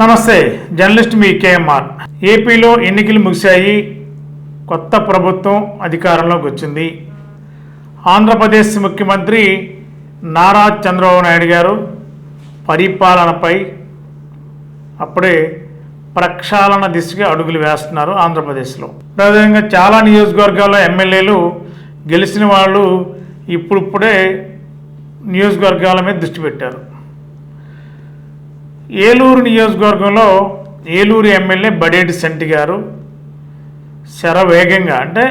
నమస్తే, జర్నలిస్ట్ మీ కేఎంఆర్. ఏపీలో ఎన్నికలు ముగిశాయి, కొత్త ప్రభుత్వం అధికారంలోకి వచ్చింది. ఆంధ్రప్రదేశ్ ముఖ్యమంత్రి నారా చంద్రబాబు నాయుడు గారు పరిపాలనపై అప్పుడే ప్రక్షాళన దిశగా అడుగులు వేస్తున్నారు. ఆంధ్రప్రదేశ్లో అదేవిధంగా చాలా నియోజకవర్గాల్లో ఎమ్మెల్యేలు గెలిచిన వాళ్ళు ఇప్పుడిప్పుడే నియోజకవర్గాల మీద దృష్టి పెట్టారు. ఏలూరు నియోజకవర్గంలో ఏలూరు ఎమ్మెల్యే బడేటి సంటి గారు శరవేగంగా, అంటే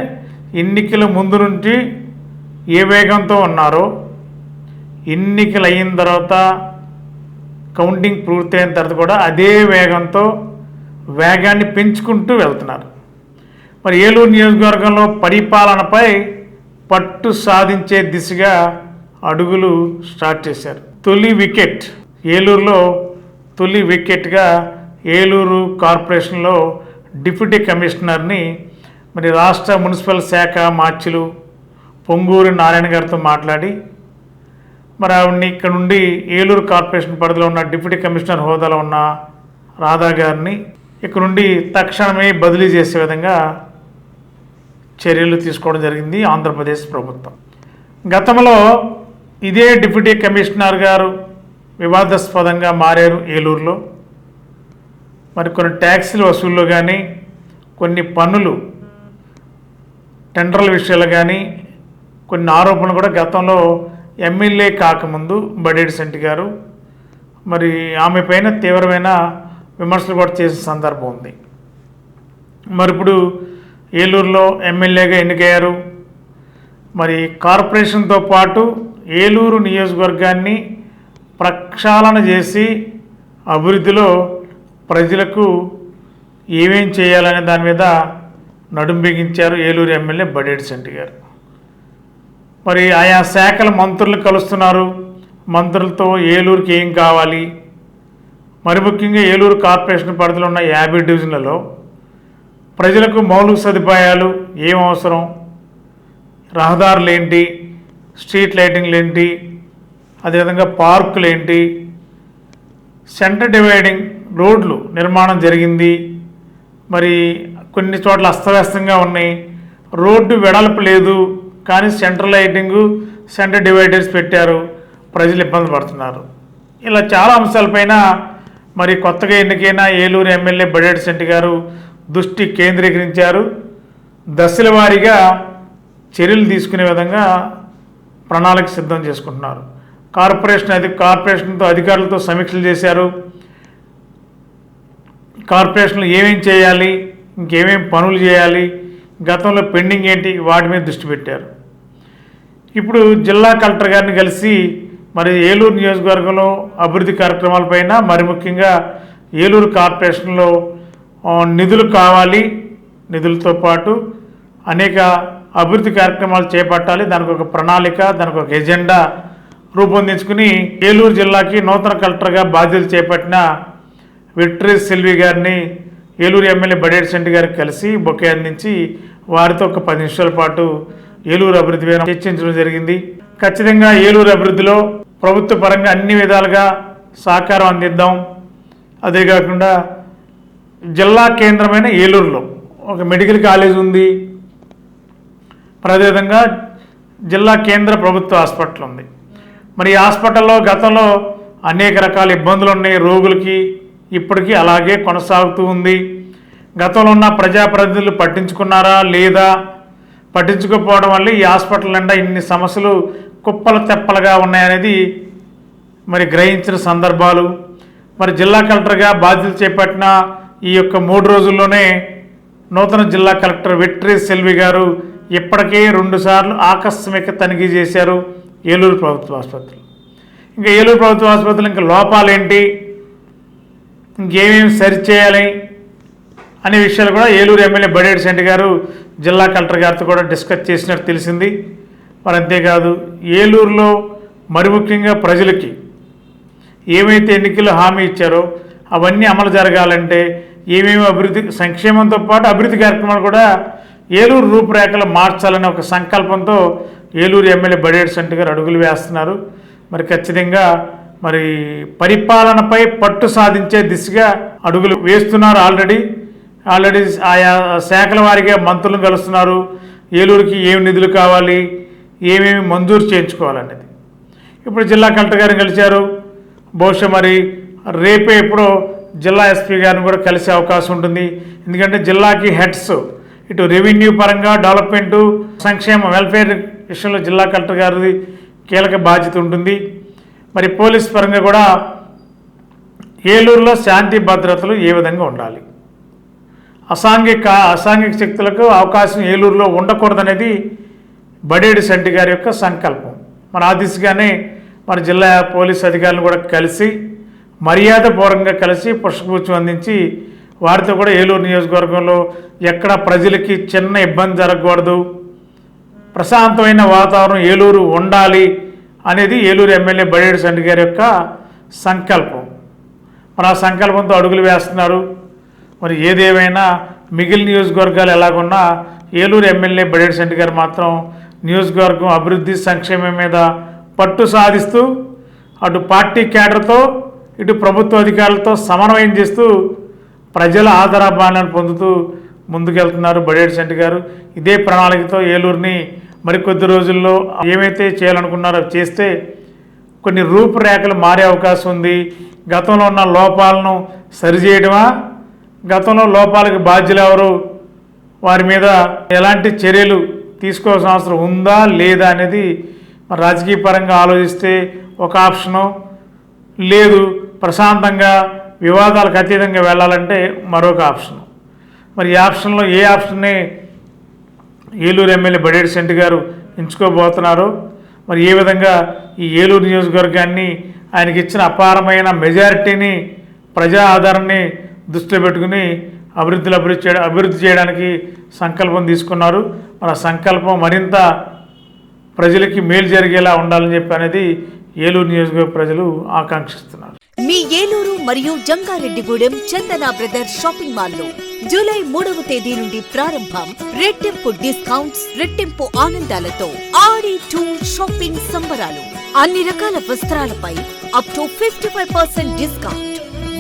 ఎన్నికల ముందు నుంచి ఏ వేగంతో ఉన్నారో ఎన్నికలు అయిన తర్వాత కౌంటింగ్ పూర్తయిన తర్వాత కూడా అదే వేగంతో వేగాన్ని పెంచుకుంటూ వెళ్తున్నారు. మరి ఏలూరు నియోజకవర్గంలో పరిపాలనపై పట్టు సాధించే దిశగా అడుగులు స్టార్ట్ చేశారు. ఏలూరులో తొలి వికెట్గా ఏలూరు కార్పొరేషన్లో డిప్యూటీ కమిషనర్ని మరి రాష్ట్ర మున్సిపల్ శాఖ మార్చులు పొంగూరి నారాయణ గారితో మాట్లాడి మరి ఆవిడ్ని ఇక్కడ నుండి ఏలూరు కార్పొరేషన్ పరిధిలో ఉన్న డిప్యూటీ కమిషనర్ హోదాలో ఉన్న రాధా గారిని ఇక్కడ నుండి తక్షణమే బదిలీ చేసే విధంగా చర్యలు తీసుకోవడం జరిగింది ఆంధ్రప్రదేశ్ ప్రభుత్వం. గతంలో ఇదే డిప్యూటీ కమిషనర్ గారు వివాదాస్పదంగా మారారు ఏలూరులో. మరి కొన్ని ట్యాక్సీల వసూళ్ళు కానీ, కొన్ని పన్నులు టెండర్ల విషయాలు కానీ, కొన్ని ఆరోపణలు కూడా గతంలో ఎమ్మెల్యే కాకముందు బడేటి సంటి గారు మరి ఆమె పైన తీవ్రమైన విమర్శలు కూడా చేసిన సందర్భం ఉంది. మరి ఇప్పుడు ఏలూరులో ఎమ్మెల్యేగా ఎన్నికయ్యారు. మరి కార్పొరేషన్తో పాటు ఏలూరు నియోజకవర్గాన్ని ప్రక్షాళన చేసి అభివృద్ధిలో ప్రజలకు ఏమేం చేయాలనే దాని మీద నడుం బిగించారు ఏలూరు ఎమ్మెల్యే బడేటి సంటి గారు. మరి ఆయా శాఖల మంత్రులు కలుస్తున్నారు. మంత్రులతో ఏలూరుకి ఏం కావాలి, మరి ముఖ్యంగా ఏలూరు కార్పొరేషన్ పరిధిలో ఉన్న 50 డివిజన్లలో ప్రజలకు మౌలిక సదుపాయాలు ఏం అవసరం, రహదారులు ఏంటి, స్ట్రీట్ లైటింగ్లు ఏంటి, అదేవిధంగా పార్కులు ఏంటి, సెంటర్ డివైడింగ్ రోడ్లు నిర్మాణం జరిగింది. మరి కొన్ని చోట్ల అస్తవ్యస్తంగా ఉన్నాయి, రోడ్డు వెడల్పు లేదు, కానీ సెంటర్ లైటింగు సెంటర్ డివైడర్స్ పెట్టారు, ప్రజలు ఇబ్బంది పడుతున్నారు. ఇలా చాలా అంశాలపైన మరి కొత్తగా ఎన్నికైన ఏలూరు ఎమ్మెల్యే బడేటి సంటి గారు దృష్టి కేంద్రీకరించారు. దశల వారీగా చర్యలు తీసుకునే విధంగా ప్రణాళిక సిద్ధం చేసుకుంటున్నారు. కార్పొరేషన్తో అధికారులతో సమీక్షలు చేశారు. కార్పొరేషన్లు ఏమేం చేయాలి, ఇంకేమేం పనులు చేయాలి, గతంలో పెండింగ్ ఏంటి, వాటి మీద దృష్టి పెట్టారు. ఇప్పుడు జిల్లా కలెక్టర్ గారిని కలిసి మరి ఏలూరు నియోజకవర్గంలో అభివృద్ధి కార్యక్రమాలపైన, మరి ముఖ్యంగా ఏలూరు కార్పొరేషన్లో నిధులు కావాలి, నిధులతో పాటు అనేక అభివృద్ధి కార్యక్రమాలు చేపట్టాలి, దానికి ఒక ప్రణాళిక, దానికి ఒక ఎజెండా రూపొందించుకుని ఏలూరు జిల్లాకి నూతన కలెక్టర్గా బాధ్యతలు చేపట్టిన విక్టరీ సెల్వి గారిని ఏలూరు ఎమ్మెల్యే బడేటి సంటి గారికి కలిసి బొకే అందించి వారితో ఒక 10 నిమిషాల పాటు ఏలూరు అభివృద్ధి మీద చర్చించడం జరిగింది. ఖచ్చితంగా ఏలూరు అభివృద్ధిలో ప్రభుత్వ పరంగా అన్ని విధాలుగా సహకారం అందిద్దాం. అదే కాకుండా జిల్లా కేంద్రమైన ఏలూరులో ఒక మెడికల్ కాలేజ్ ఉంది, అదేవిధంగా జిల్లా కేంద్ర ప్రభుత్వ హాస్పిటల్ ఉంది. మరి ఈ హాస్పిటల్లో గతంలో అనేక రకాల ఇబ్బందులు ఉన్నాయి రోగులకి, ఇప్పటికీ అలాగే కొనసాగుతూ ఉంది. గతంలో ఉన్న ప్రజాప్రతినిధులు పట్టించుకున్నారా లేదా, పట్టించుకోకపోవడం వల్ల ఈ హాస్పిటల్ నిండా ఇన్ని సమస్యలు కుప్పలు తెప్పలుగా ఉన్నాయనేది మరి గ్రహించిన సందర్భాలు. మరి జిల్లా కలెక్టర్గా బాధ్యతలు చేపట్టిన ఈ యొక్క 3 రోజుల్లోనే నూతన జిల్లా కలెక్టర్ విక్టరీ సెల్వి గారు ఇప్పటికే 2 సార్లు ఆకస్మిక తనిఖీ చేశారు ఏలూరు ప్రభుత్వ ఆసుపత్రి. ఇంకా ఏలూరు ప్రభుత్వ ఆసుపత్రిలో ఇంకా లోపాలేంటి, ఇంకేమేమి సరిచేయాలి అనే విషయాలు కూడా ఏలూరు ఎమ్మెల్యే బడేటి సంటి గారు జిల్లా కలెక్టర్ గారితో కూడా డిస్కస్ చేసినట్టు తెలిసింది. మరి అంతేకాదు ఏలూరులో మరి ముఖ్యంగా ప్రజలకి ఏమైతే ఎన్నికల్లో హామీ ఇచ్చారో అవన్నీ అమలు జరగాలంటే ఏమేమి అభివృద్ధి, సంక్షేమంతో పాటు అభివృద్ధి కార్యక్రమాలు కూడా ఏలూరు రూపురేఖలు మార్చాలనే ఒక సంకల్పంతో ఏలూరు ఎమ్మెల్యే బడేటి సంటి గారు అడుగులు వేస్తున్నారు. మరి ఖచ్చితంగా మరి పరిపాలనపై పట్టు సాధించే దిశగా అడుగులు వేస్తున్నారు. ఆల్రెడీ ఆయా శాఖల వారిగా మంత్రులను కలుస్తున్నారు. ఏలూరుకి ఏమి నిధులు కావాలి, ఏమేమి మంజూరు చేయించుకోవాలనేది ఇప్పుడు జిల్లా కలెక్టర్ గారిని కలిశారు. బహుశా మరి రేపే ఎప్పుడో జిల్లా ఎస్పీ గారిని కూడా కలిసే అవకాశం ఉంటుంది. ఎందుకంటే జిల్లాకి హెడ్స్ ఇటు రెవెన్యూ పరంగా డెవలప్మెంటు, సంక్షేమ వెల్ఫేర్ విషయంలో జిల్లా కలెక్టర్ గారిది కీలక బాధ్యత ఉంటుంది. మరి పోలీస్ పరంగా కూడా ఏలూరులో శాంతి భద్రతలు ఏ విధంగా ఉండాలి, అసాంఘిక శక్తులకు అవకాశం ఏలూరులో ఉండకూడదనేది బడేడి సంటి గారి యొక్క సంకల్పం. మన ఆ దిశగానే మన జిల్లా పోలీస్ అధికారులను కూడా కలిసి మర్యాదపూర్వకంగా కలిసి పుష్పగుచ్చం అందించి వారితో కూడా ఏలూరు నియోజకవర్గంలో ఎక్కడ ప్రజలకి చిన్న ఇబ్బంది జరగకూడదు, ప్రశాంతమైన వాతావరణం ఏలూరు ఉండాలి అనేది ఏలూరు ఎమ్మెల్యే బడేడి సంటి గారి యొక్క సంకల్పం. మరి ఆ సంకల్పంతో అడుగులు వేస్తున్నారు. మరి ఏదేమైనా మిగిలిన నియోజకవర్గాలు ఎలాగున్నా ఏలూరు ఎమ్మెల్యే బడేడి సంటి గారు మాత్రం నియోజకవర్గం అభివృద్ధి సంక్షేమం మీద పట్టు సాధిస్తూ అటు పార్టీ క్యాడర్తో ఇటు ప్రభుత్వ అధికారులతో సమన్వయం చేస్తూ ప్రజల ఆదరాభిమానాన్ని పొందుతూ ముందుకెళ్తున్నారు బడేడి సంటి గారు. ఇదే ప్రణాళికతో ఏలూరుని మరికొద్ది రోజుల్లో ఏమైతే చేయాలనుకున్నారో చేస్తే కొన్ని రూపురేఖలు మారే అవకాశం ఉంది. గతంలో ఉన్న లోపాలను సరిచేయడమా, గతంలో లోపాలకు బాధ్యులు ఎవరు, వారి మీద ఎలాంటి చర్యలు తీసుకోవాల్సిన అవసరం ఉందా లేదా అనేది రాజకీయ పరంగా ఆలోచిస్తే ఒక ఆప్షను, లేదు ప్రశాంతంగా వివాదాలకు అతీతంగా వెళ్ళాలంటే మరొక ఆప్షన్. మరి ఈ ఆప్షన్లో ఏ ఆప్షన్ని ఏలూరు ఎమ్మెల్యే బడేడి సంటి గారు ఎంచుకోబోతున్నారు, మరి ఏ విధంగా ఈ ఏలూరు నియోజకవర్గాన్ని ఆయనకి ఇచ్చిన అపారమైన మెజారిటీని, ప్రజా ఆదరణని దృష్టిలో పెట్టుకుని అభివృద్ధి చేయడానికి సంకల్పం తీసుకున్నారు. మన సంకల్పం మరింత ప్రజలకి మేలు జరిగేలా ఉండాలని చెప్పి అనేది ఏలూరు నియోజకవర్గ ప్రజలు ఆకాంక్షిస్తున్నారు. మీ ఏలూరు మరియు జంగారెడ్డిగూడెం చందన బ్రదర్స్ షాపింగ్ మాల్ లో జూలై 3వ తేదీ నుండి ప్రారంభం. రెట్టింపు డిస్కౌంట్స్, రెట్టింపు ఆనందాలతో ఆడి టూర్ షాపింగ్ సంబరాలు. అన్ని రకాల వస్త్రాలపై అప్ టు 55% డిస్కౌంట్.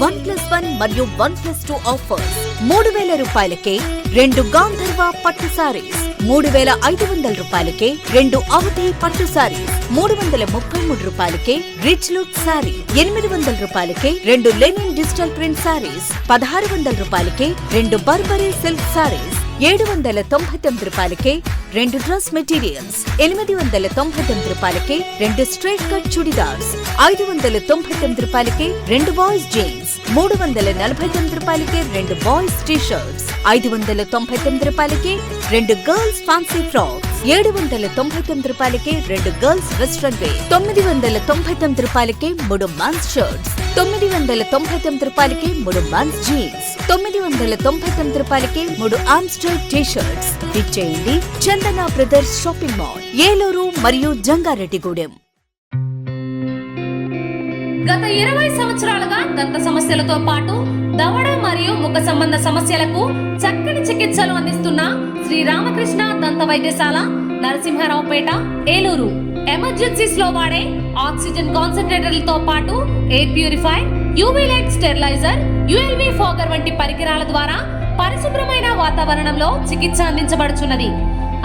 1+1 మరియు 1+2 ఆఫర్స్. 3,000 రూపాయలకే 2 గాంధర్వ పట్టు సారీస్, 3,500 రూపాయలకే 2 అవధి పట్టు సారీస్, 333 రూపాయలకే రిచ్ లుక్ సారీ, 800 రూపాయలకే 2 లెనిన్ డిజిటల్ ప్రింట్ సారీస్, 1,600 రూపాయలకే 2 బర్బరీ సిల్క్ సారీస్, 799 రూపాయలకే 2 డ్రెస్ మెటీరియల్స్, 899 రూపాయలకే 2 స్ట్రైట్ కట్ చుడిదార్స్, 599 రూపాయలకే 2 బాయ్స్ జీన్స్, 349 రూపాయలకే 2 బాయ్స్ టీ షర్ట్స్, 599 రూపాయలకే 2 గర్ల్స్ ఫ్యాన్సీ ఫ్రాక్స్, 799 రూపాయలకే 2 గర్ల్స్ వెస్ట్రన్ వేర్, 999 రూపాయలకే 3 మెన్స్ షర్ట్స్, 999 రూపాయలకే 3 మెన్స్ జీన్స్, 999 రూపాయలకే 3 ఆమ్స్టర్ టీ షర్ట్స్. ఇచ్చేయండి చందన బ్రదర్స్ షాపింగ్ మాల్, ఏలూరు మరియు జంగారెడ్డిగూడెం. గత 20 సంవత్సరాలుగా దంత సమస్యలతో పాటు దవడ మరియు ముఖ సంబంధ సమస్యలకు చక్కని చికిత్సలు అందిస్తున్న శ్రీ రామకృష్ణ దంత వైద్యశాల, నరసింహారావుపేట, ఏలూరు. ఎమర్జెన్సీస్ లో వాడే ఆక్సిజన్ కాన్సంట్రేటర్లతో పాటు air purifier, UV light steriliser, ULV fogger వంటి పరికరాల ద్వారా పరిశుభ్రమైన వాతావరణంలో చికిత్స అందించబడుచున్నది.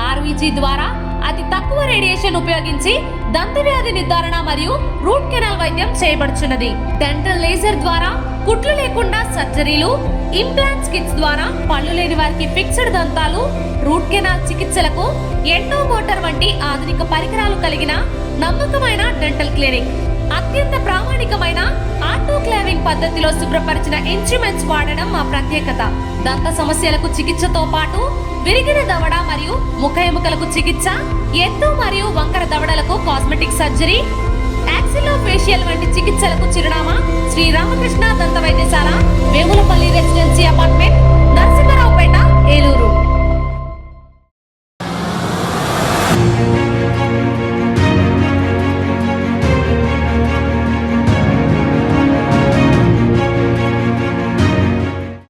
ఆర్వీజీ ద్వారా అతి తక్కువ రేడియేషన్ ఉపయోగించి దంత వ్యాధి నిర్ధారణ మరియు రూట్ కెనాల్ వైద్యం చేయబడుచున్నది. డెంటల్ లేజర్ ద్వారా కుట్లు లేకుండా సర్జరీలు, ఇంప్లాంట్స్ కిట్స్ ద్వారా పళ్ళు లేని వారికి ఫిక్స్డ్ దంతాలు, రూట్ కెనాల్ చికిత్సలకు ఎండో మోటార్ వంటి ఆధునిక పరికరాలు కలిగిన నమ్మకమైన డెంటల్ క్లినిక్. అత్యంత ప్రామాణికమైన ఆటోక్లావింగ్ పద్ధతిలో శుభ్రపరిచిన ఇన్స్ట్రుమెంట్స్ వాడడం మా ప్రత్యేకత. దంత సమస్యలకు చికిత్సతో పాటు విరిగిన దవడ మరియు ముఖ ఎముకలకు చికిత్స, ఎత్తు మరియు వంకర దవడలకు కాస్మెటిక్ సర్జరీ, యాక్సిలోఫేషియల్ వంటి చికిత్సలకు చిరునామా శ్రీ రామకృష్ణ దంత వైద్యశాల, వేములపల్లి రెసిడెన్సీ అపార్ట్మెంట్.